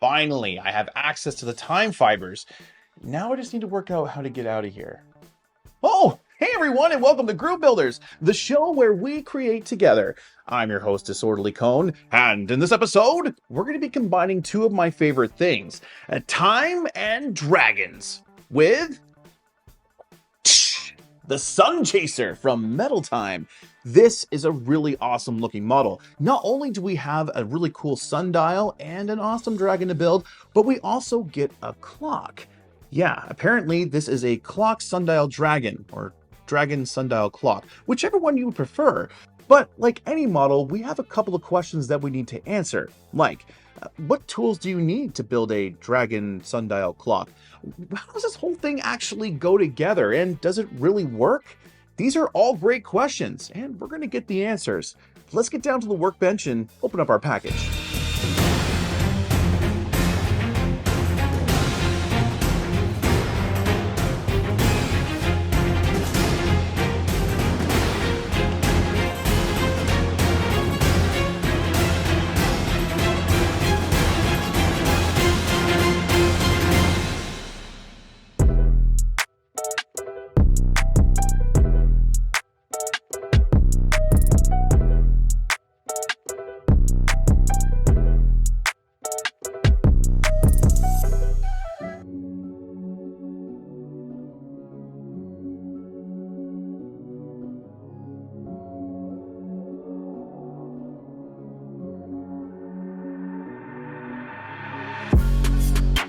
Finally, I have access to the time fibers. Now I just need to work out how to get out of here. Oh, hey everyone, and welcome to Groove Builders, the show where we create together. I'm your host, Disorderly Cone, and in this episode, we're going to be combining two of my favorite things, time and dragons, with the SUNCHASER from Metal Time. This is a really awesome looking model. Not only do we have a really cool sundial and an awesome dragon to build, but we also get a clock. Yeah, apparently this is a clock sundial dragon, or dragon sundial clock, whichever one you prefer. But like any model, we have a couple of questions that we need to answer, like, what tools do you need to build a dragon sundial clock? How does this whole thing actually go together, and does it really work? These are all great questions, and we're going to get the answers. Let's get down to the workbench and open up our package.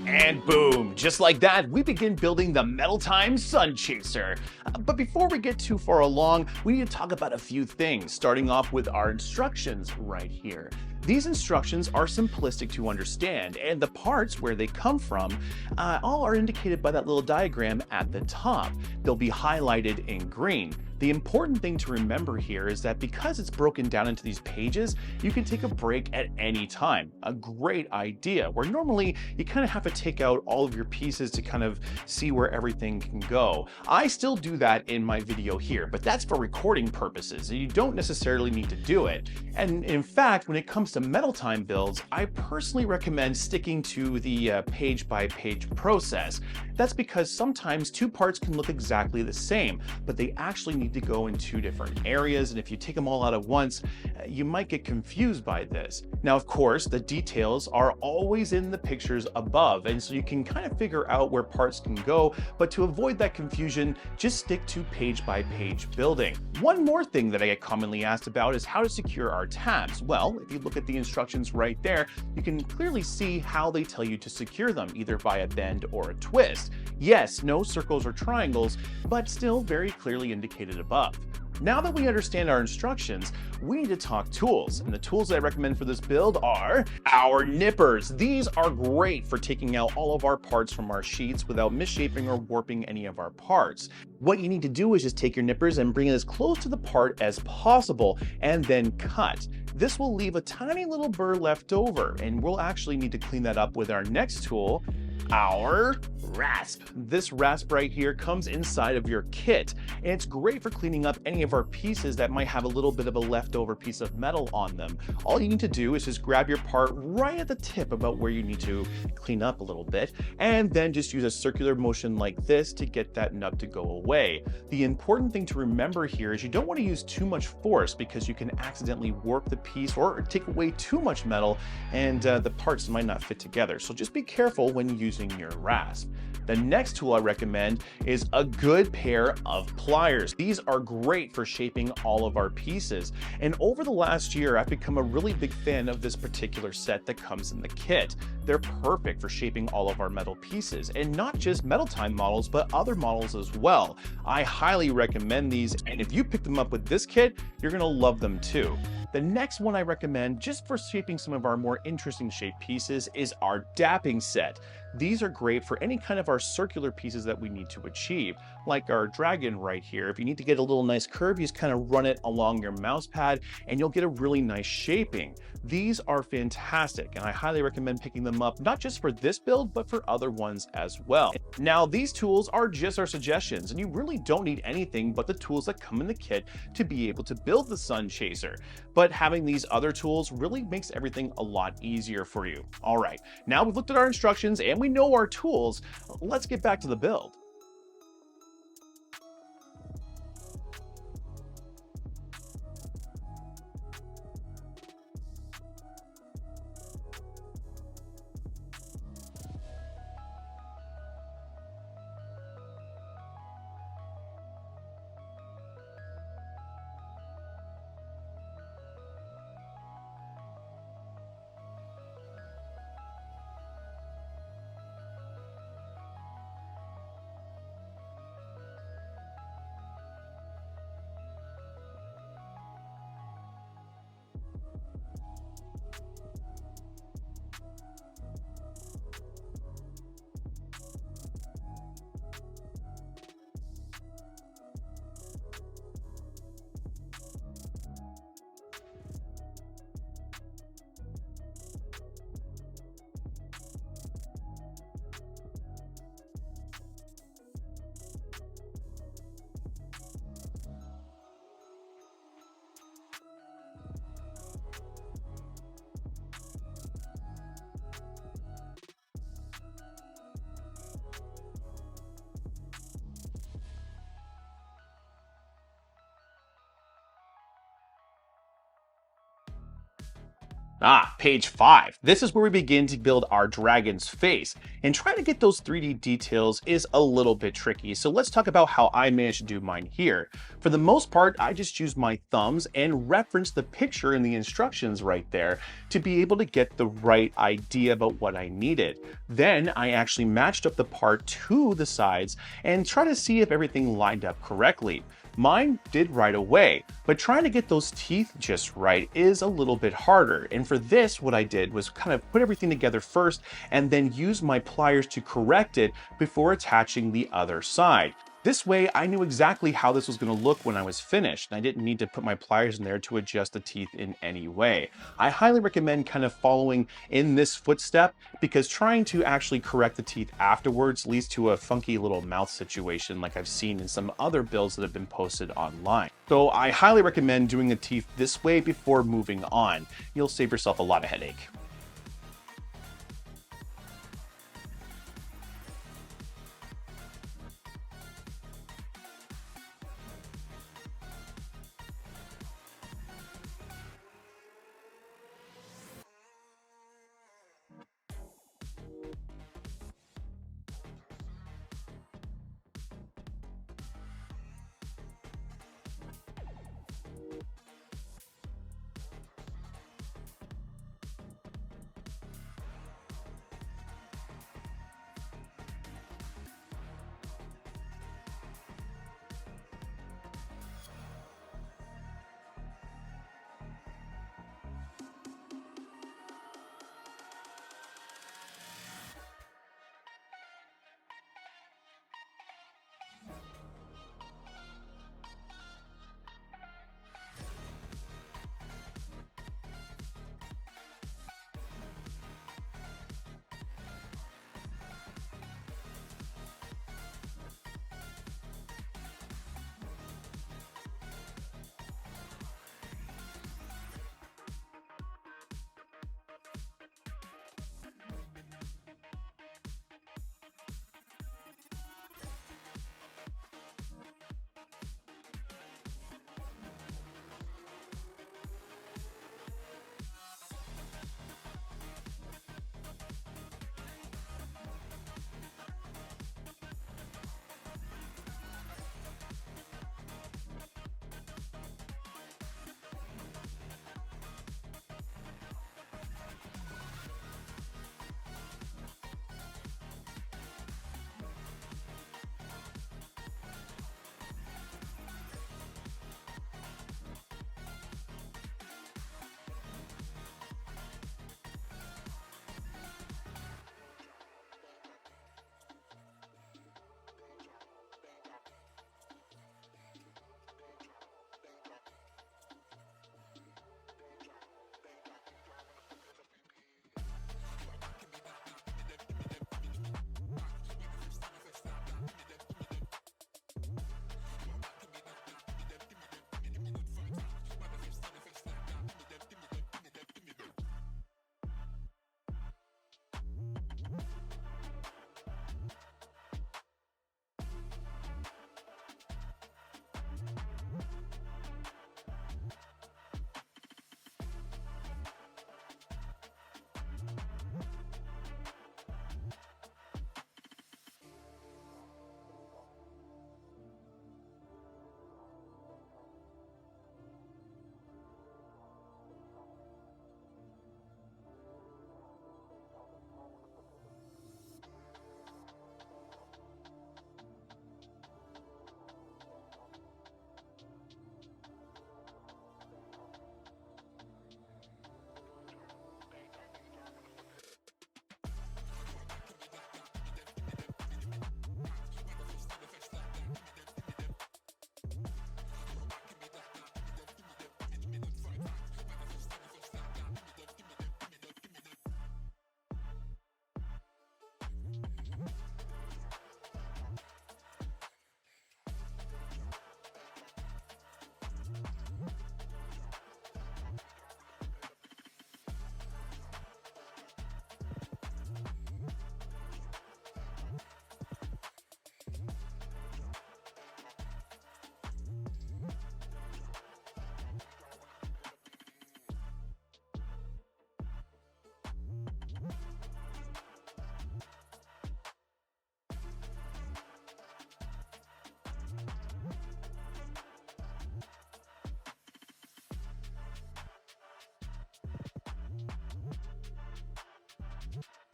And boom, just like that, we begin building the Metal Time SUNCHASER. But before we get too far along, we need to talk about a few things, starting off with our instructions right here. These instructions are simplistic to understand, and the parts where they come from all are indicated by that little diagram at the top. They'll be highlighted in green. The important thing to remember here is that because it's broken down into these pages, you can take a break at any time. A great idea, where normally you kind of have to take out all of your pieces to kind of see where everything can go. I still do that in my video here, but that's for recording purposes, and you don't necessarily need to do it. And in fact, when it comes to Metal Time builds, I personally recommend sticking to the page-by-page process. That's because sometimes two parts can look exactly the same, but they actually need to go in two different areas, and if you take them all out at once, you might get confused by this. Now, of course, the details are always in the pictures above, and so you can kind of figure out where parts can go, but to avoid that confusion, just stick to page-by-page building. One more thing that I get commonly asked about is how to secure our tabs. Well, if you look at the instructions right there, you can clearly see how they tell you to secure them, either by a bend or a twist. Yes, no circles or triangles, but still very clearly indicated above. Now that we understand our instructions, we need to talk tools, and the tools that I recommend for this build are our nippers. These are great for taking out all of our parts from our sheets without misshaping or warping any of our parts. What you need to do is just take your nippers and bring it as close to the part as possible, and then cut. This will leave a tiny little burr left over, and we'll actually need to clean that up with our next tool, our rasp. This rasp right here comes inside of your kit, and it's great for cleaning up any of our pieces that might have a little bit of a leftover piece of metal on them. All you need to do is just grab your part right at the tip about where you need to clean up a little bit, and then just use a circular motion like this to get that nub to go away. The important thing to remember here is you don't want to use too much force, because you can accidentally warp the piece or take away too much metal, and the parts might not fit together. So just be careful when using your rasp. The next tool I recommend is a good pair of pliers. These are great for shaping all of our pieces. And over the last year, I've become a really big fan of this particular set that comes in the kit. They're perfect for shaping all of our metal pieces, and not just Metal Time models, but other models as well. I highly recommend these, and if you pick them up with this kit, you're gonna love them too. The next one I recommend, just for shaping some of our more interesting shaped pieces, is our dapping set. These are great for any kind of our circular pieces that we need to achieve, like our dragon right here. If you need to get a little nice curve, you just kind of run it along your mouse pad and you'll get a really nice shaping. These are fantastic, and I highly recommend picking them up, not just for this build, but for other ones as well. Now, these tools are just our suggestions, and you really don't need anything but the tools that come in the kit to be able to build the SUNCHASER. But having these other tools really makes everything a lot easier for you. All right, now we've looked at our instructions and we know our tools. Let's get back to the build. Page 5. This is where we begin to build our dragon's face, and trying to get those 3D details is a little bit tricky, so let's talk about how I managed to do mine here. For the most part, I just used my thumbs and referenced the picture in the instructions right there to be able to get the right idea about what I needed. Then I actually matched up the part to the sides and try to see if everything lined up correctly. Mine did right away, but trying to get those teeth just right is a little bit harder. And for this, what I did was kind of put everything together first and then use my pliers to correct it before attaching the other side. This way, I knew exactly how this was going to look when I was finished, and I didn't need to put my pliers in there to adjust the teeth in any way. I highly recommend kind of following in this footstep, because trying to actually correct the teeth afterwards leads to a funky little mouth situation like I've seen in some other builds that have been posted online. So I highly recommend doing the teeth this way before moving on. You'll save yourself a lot of headache.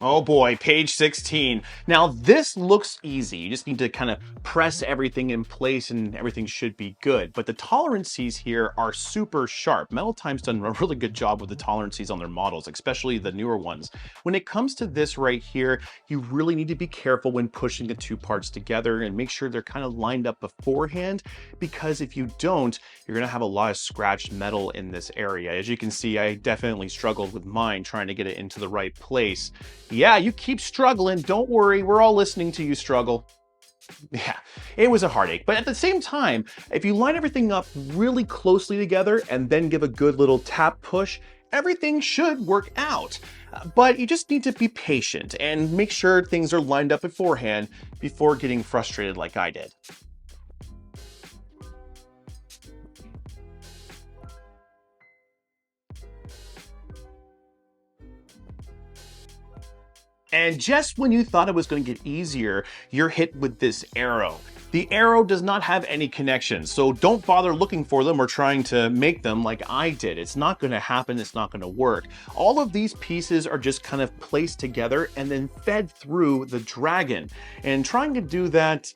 Oh boy, page 16. Now this looks easy. You just need to kind of press everything in place and everything should be good. But the tolerances here are super sharp. Metal Time's done a really good job with the tolerances on their models, especially the newer ones. When it comes to this right here, you really need to be careful when pushing the two parts together and make sure they're kind of lined up beforehand, because if you don't, you're gonna have a lot of scratched metal in this area. As you can see, I definitely struggled with mine trying to get it into the right place. Yeah, you keep struggling. Don't worry. We're all listening to you struggle. Yeah, it was a heartache. But at the same time, if you line everything up really closely together and then give a good little tap push, everything should work out. But you just need to be patient and make sure things are lined up beforehand before getting frustrated like I did. And just when you thought it was going to get easier, you're hit with this arrow. The arrow does not have any connections, so don't bother looking for them or trying to make them like I did. It's not going to happen, it's not going to work. All of these pieces are just kind of placed together and then fed through the dragon. And trying to do that,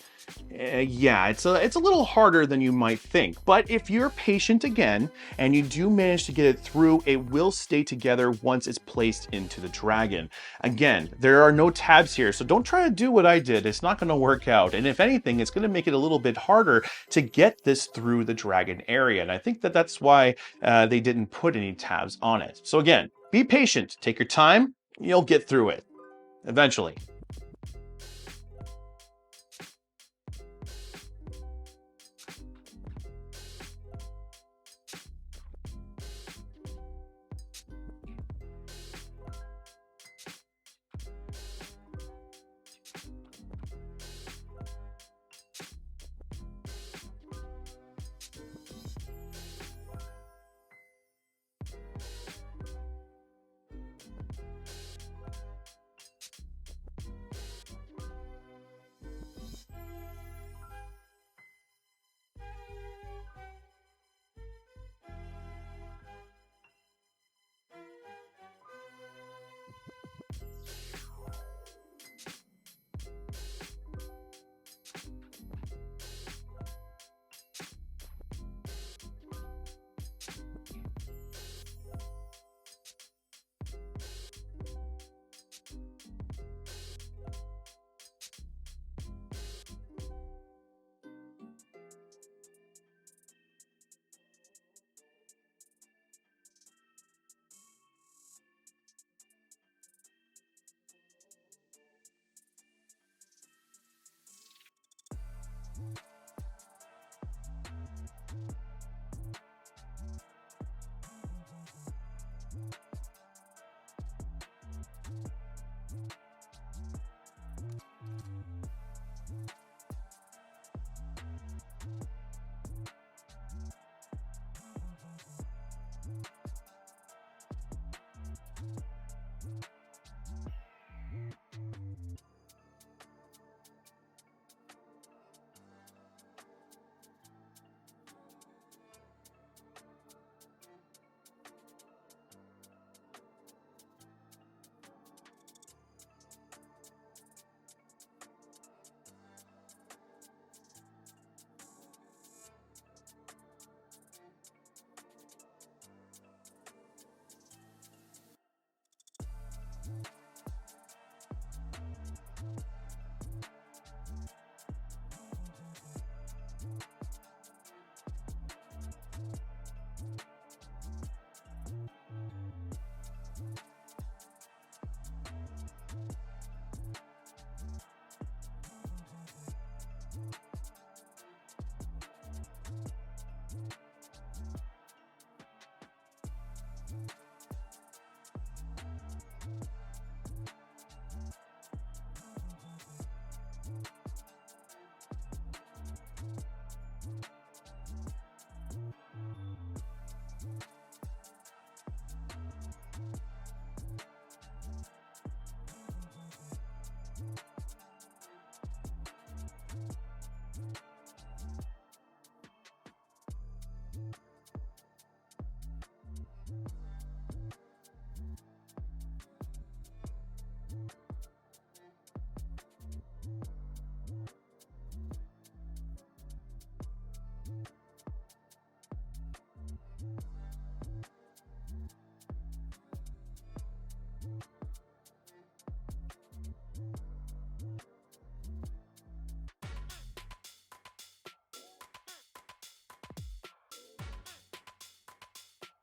yeah, it's a little harder than you might think, but if you're patient again and you do manage to get it through, it will stay together once it's placed into the dragon. Again, there are no tabs here, so don't try to do what I did. It's not going to work out, and if anything, it's going to make it a little bit harder to get this through the dragon area, and I think that that's why they didn't put any tabs on it. So again, be patient, take your time, you'll get through it eventually.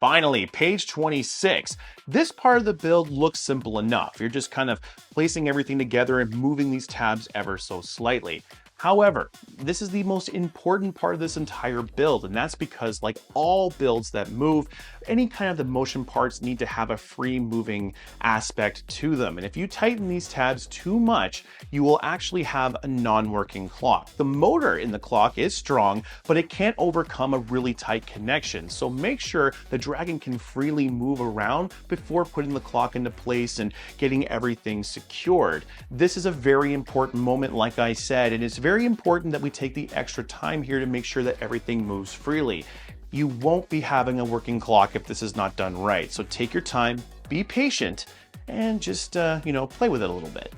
Finally, page 26. This part of the build looks simple enough. You're just kind of placing everything together and moving these tabs ever so slightly. However, this is the most important part of this entire build, and that's because, like all builds that move, any kind of the motion parts need to have a free moving aspect to them. And if you tighten these tabs too much, you will actually have a non-working clock. The motor in the clock is strong, but it can't overcome a really tight connection. So make sure the Dragon can freely move around before putting the clock into place and getting everything secured. This is a very important moment, like I said, and it's very important that we take the extra time here to make sure that everything moves freely. You won't be having a working clock if this is not done right. So take your time, be patient, and just, play with it a little bit.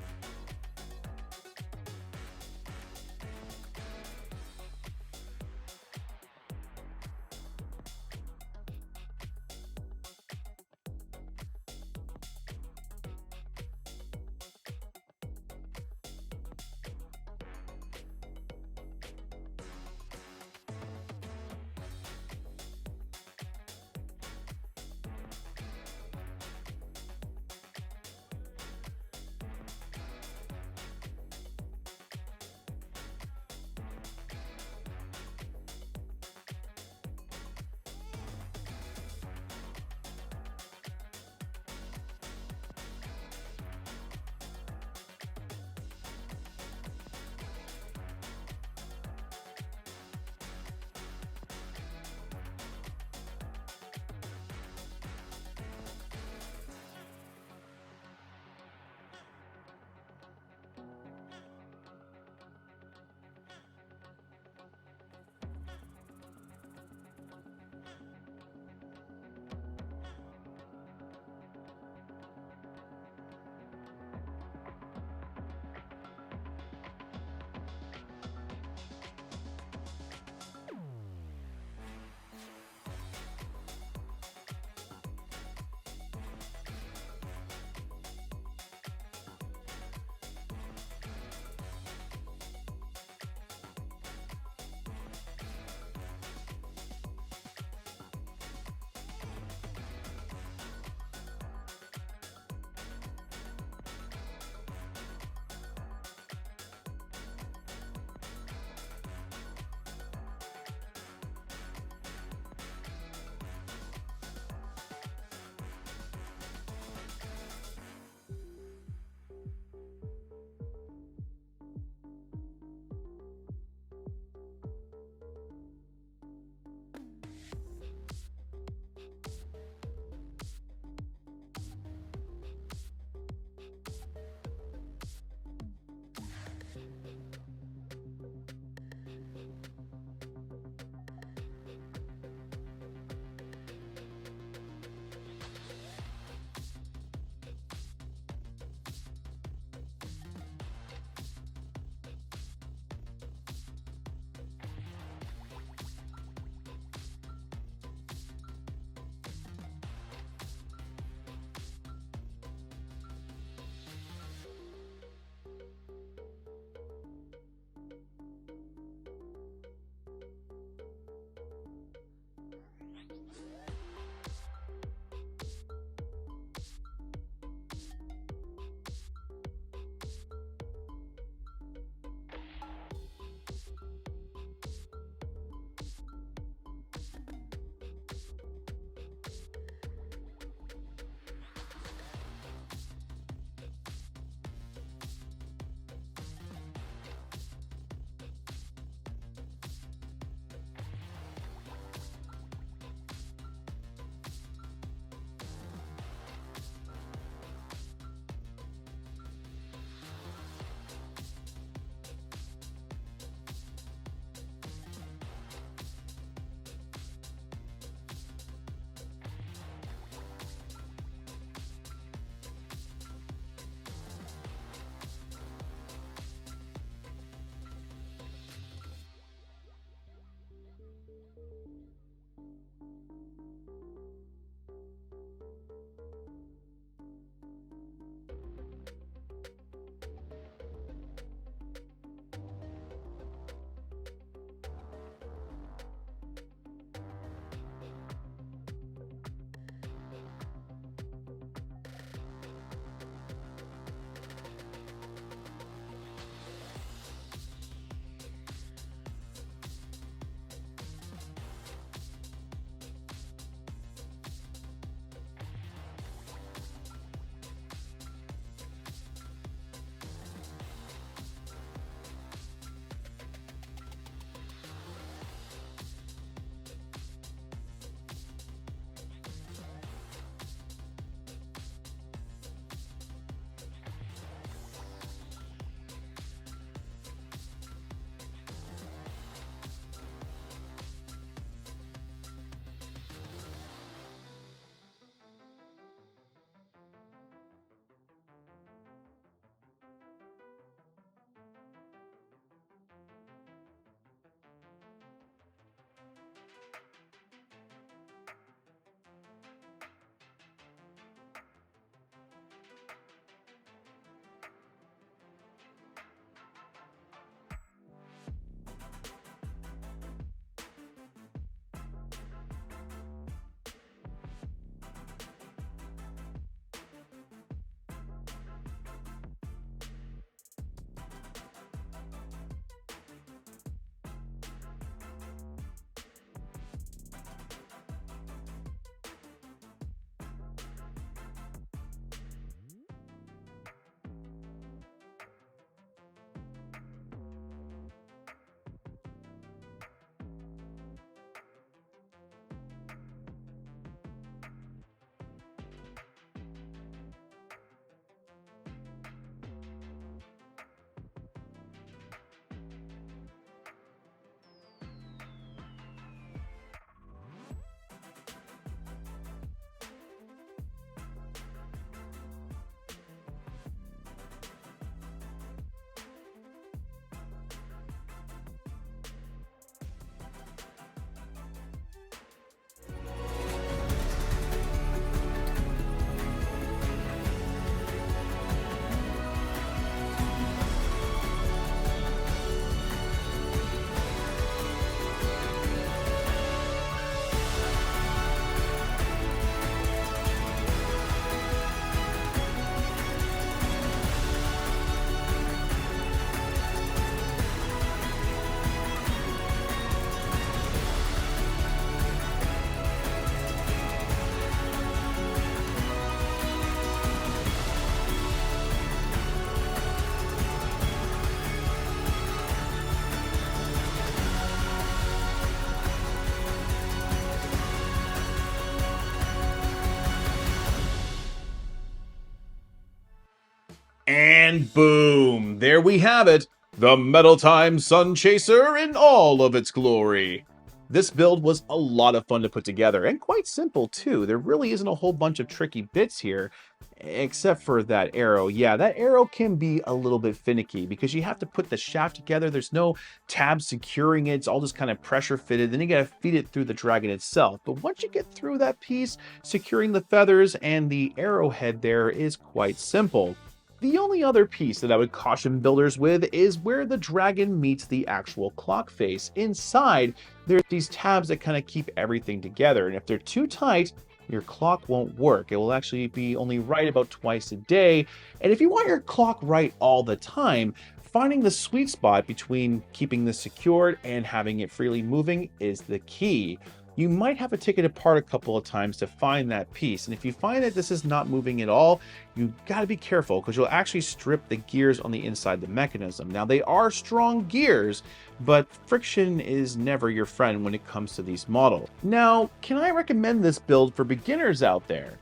And boom, there we have it, the Metal Time Sunchaser in all of its glory. This build was a lot of fun to put together, and quite simple too. There really isn't a whole bunch of tricky bits here, except for that arrow. Yeah, that arrow can be a little bit finicky because you have to put the shaft together. There's no tab securing it. It's all just kind of pressure fitted. Then you got to feed it through the dragon itself. But once you get through that piece, securing the feathers and the arrowhead there is quite simple. The only other piece that I would caution builders with is where the dragon meets the actual clock face. Inside, there's these tabs that kind of keep everything together, and if they're too tight, your clock won't work. It will actually be only right about twice a day, and if you want your clock right all the time, finding the sweet spot between keeping this secured and having it freely moving is the key. You might have to take it apart a couple of times to find that piece. And if you find that this is not moving at all, you got to be careful because you'll actually strip the gears on the inside the mechanism. Now, they are strong gears, but friction is never your friend when it comes to these models. Now, can I recommend this build for beginners out there?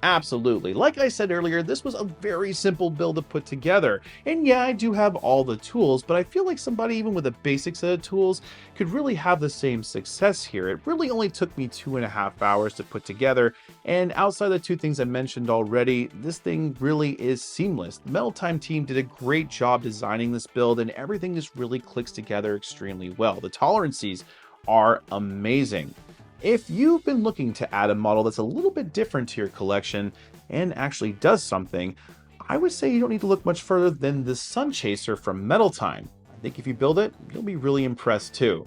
Absolutely. Like I said earlier, this was a very simple build to put together. And yeah, I do have all the tools, but I feel like somebody even with a basic set of tools could really have the same success here. It really only took me 2.5 hours to put together. And outside the two things I mentioned already, this thing really is seamless. The Metal Time team did a great job designing this build, and everything just really clicks together extremely well. The tolerances are amazing. If you've been looking to add a model that's a little bit different to your collection and actually does something, I would say you don't need to look much further than the Sunchaser from Metal Time. I think if you build it, you'll be really impressed too.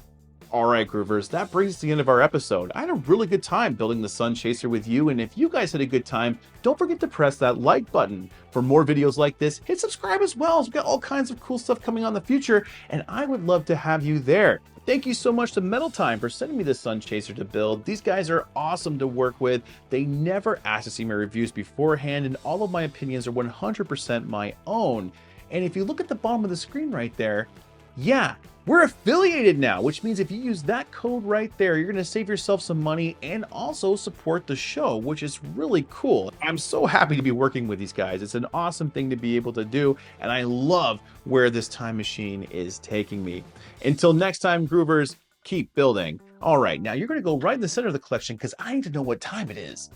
Alright Groovers, that brings us to the end of our episode. I had a really good time building the Sunchaser with you, and if you guys had a good time, don't forget to press that like button. For more videos like this, hit subscribe as well. We've got all kinds of cool stuff coming on in the future, and I would love to have you there. Thank you so much to Metal Time for sending me the Sunchaser to build. These guys are awesome to work with. They never ask to see my reviews beforehand, and all of my opinions are 100% my own. And if you look at the bottom of the screen right there, yeah, we're affiliated now, which means if you use that code right there, you're going to save yourself some money and also support the show, which is really cool. I'm so happy to be working with these guys. It's an awesome thing to be able to do, and I love where this time machine is taking me. Until next time, Groovers, keep building. All right, now you're going to go right in the center of the collection because I need to know what time it is.